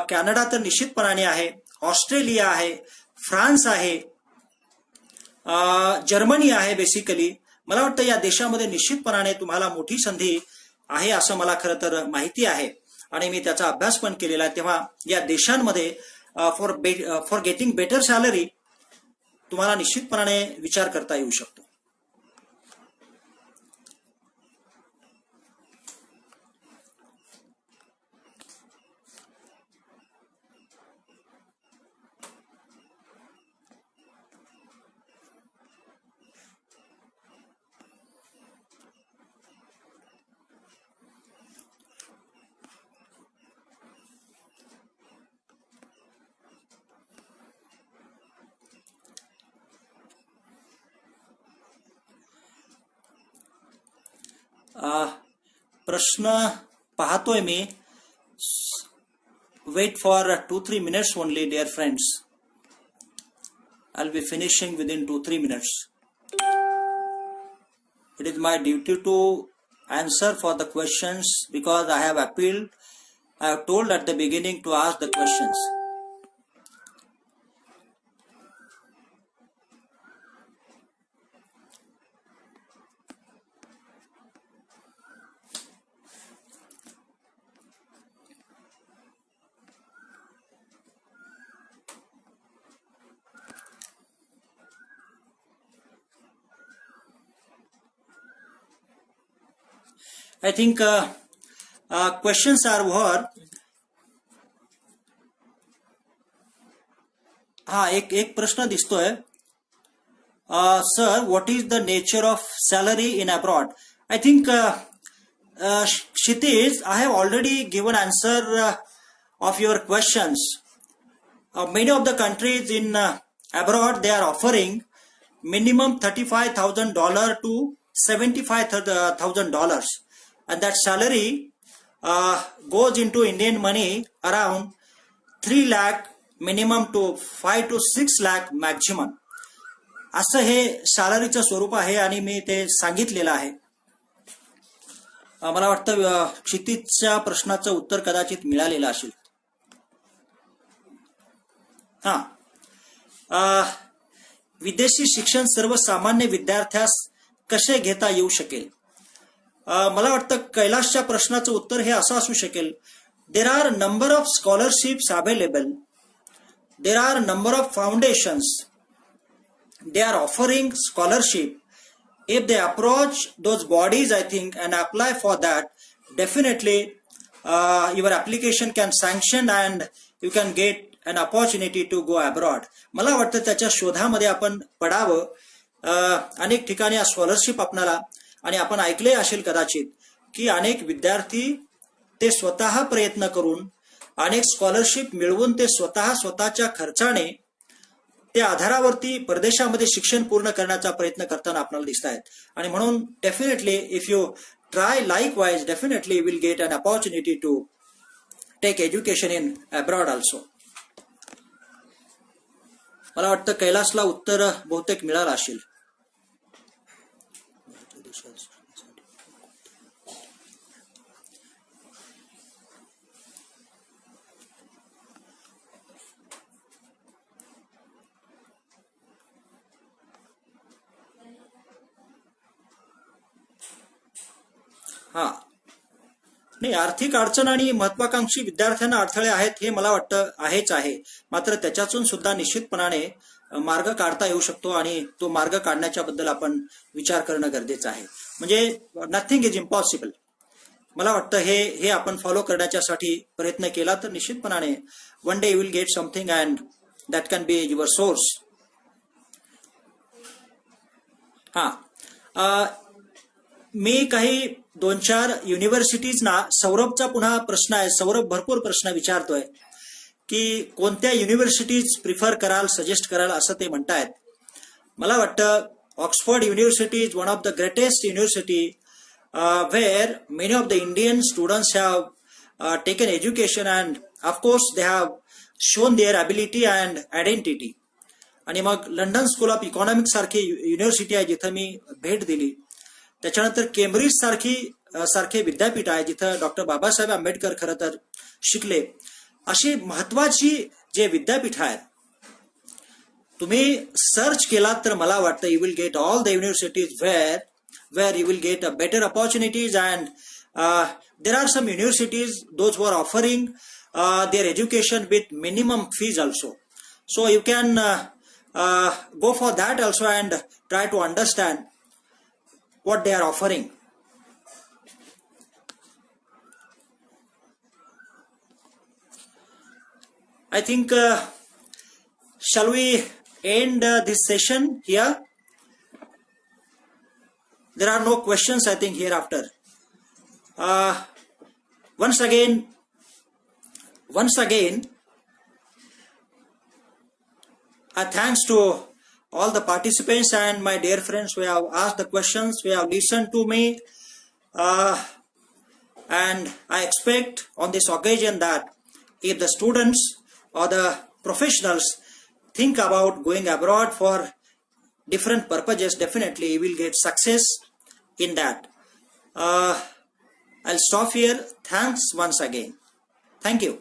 कॅनडा तर निश्चितपणाने आहे, ऑस्ट्रेलिया आहे, फ्रान्स आहे, जर्मनी आहे. बेसिकली मला वाटतं या देशामध्ये निश्चितपणाने तुम्हाला मोठी संधी आहे असं मला खरं तर माहिती आहे आणि मी त्याचा अभ्यास पण केलेला आहे. तेव्हा या देशांमध्ये फॉर गेटिंग बेटर सॅलरी तुम्हाला निश्चितपणाने विचार करता येऊ शकतो. प्रश्न पाहतोय मी. Wait for 2-3 minutes only, dear friends. I'll be finishing within 2-3 minutes. It is my duty to answer for the questions because I have appealed. I have told at the beginning to ask the questions. I think questions are over. एक प्रश्न दिसतोय. Sir, what is the nature of salary in abroad? I think Kshitiz, I have already given answer of your questions. Many of the countries in abroad, they are offering minimum $35,000 to $75,000. And that salary goes into Indian money around 3 lakh minimum to 5 to 6 lakh maximum. असं हे सॅलरीचं स्वरूप आहे आणि मी ते सांगितलेलं आहे. मला वाटतं क्षितिजच्या प्रश्नाचं उत्तर कदाचित मिळालेलं असेल. विदेशी शिक्षण सर्वसामान्य विद्यार्थ्यास कसे घेता येऊ शकेल. मला वाटतं कैलाशच्या प्रश्नाचं उत्तर हे असं असू शकेल. There are number of scholarships available. There are number of foundations. They are offering scholarship. If they approach those bodies, I think, and apply for that, definitely your application can sanction and you can get an opportunity to go abroad. मला वाटतं त्याच्या शोधामध्ये आपण पडावं. अनेक ठिकाणी scholarship आपणाला आणि आपण ऐकले असेल कदाचित की अनेक विद्यार्थी ते स्वतः प्रयत्न करून अनेक स्कॉलरशिप मिळवून ते स्वतःच्या खर्चाने त्या आधारावरती परदेशामध्ये शिक्षण पूर्ण करण्याचा प्रयत्न करताना आपल्याला दिसत आहेत. आणि म्हणून definitely if you try likewise definitely you will get an opportunity to take education in abroad also. मला वाटतं कैलासला उत्तर बहुतेक मिळालं असेल. हा नाही, आर्थिक अडचण आणि महत्वाकांक्षी विद्यार्थ्यांना अडथळे आहेत हे मला वाटतं आहेच आहे. मात्र त्याच्यातून सुद्धा निश्चितपणाने मार्ग काढता येऊ शकतो आणि तो मार्ग काढण्याच्या बद्दल आपण विचार करणं गरजेचं आहे. म्हणजे नथिंग इज इम्पॉसिबल. मला वाटतं हे आपण फॉलो करण्याच्यासाठी प्रयत्न केला तर निश्चितपणाने one day you will get something and that can be your source. मी काही 2-4 युनिव्हर्सिटीजना सौरभचा पुन्हा प्रश्न आहे. सौरभ भरपूर प्रश्न विचारतोय की कोणत्या युनिव्हर्सिटीज प्रिफर कराल, सजेस्ट कराल असं ते म्हणतायत. मला वाटतं Oxford University is one of the greatest university where many of the Indian students have taken education and of course they have shown their ability and identity. आणि मग लंडन स्कूल ऑफ इकॉनॉमिक्स सारखी university आहे जिथं मी भेट दिली. त्याच्यानंतर Cambridge सारखे विद्यापीठ आहे जिथं डॉक्टर बाबासाहेब आंबेडकर खरं तर शिकले. अशी महत्वाची जे विद्यापीठ आहेत तुम्ही सर्च केलात तर मला वाटतं you will get all the universities where you will get a better opportunities and there are some universities those were offering their education with minimum fees also. So you can go for that also and try to understand what they are offering. I think shall we end this session here? There are no questions I think hereafter. Once again thanks to all the participants and my dear friends who have asked the questions, who have listened to me, and I expect on this occasion that if the students or the professionals think about going abroad for different purposes, definitely you will get success in that. I'll stop here. Thanks once again. Thank you.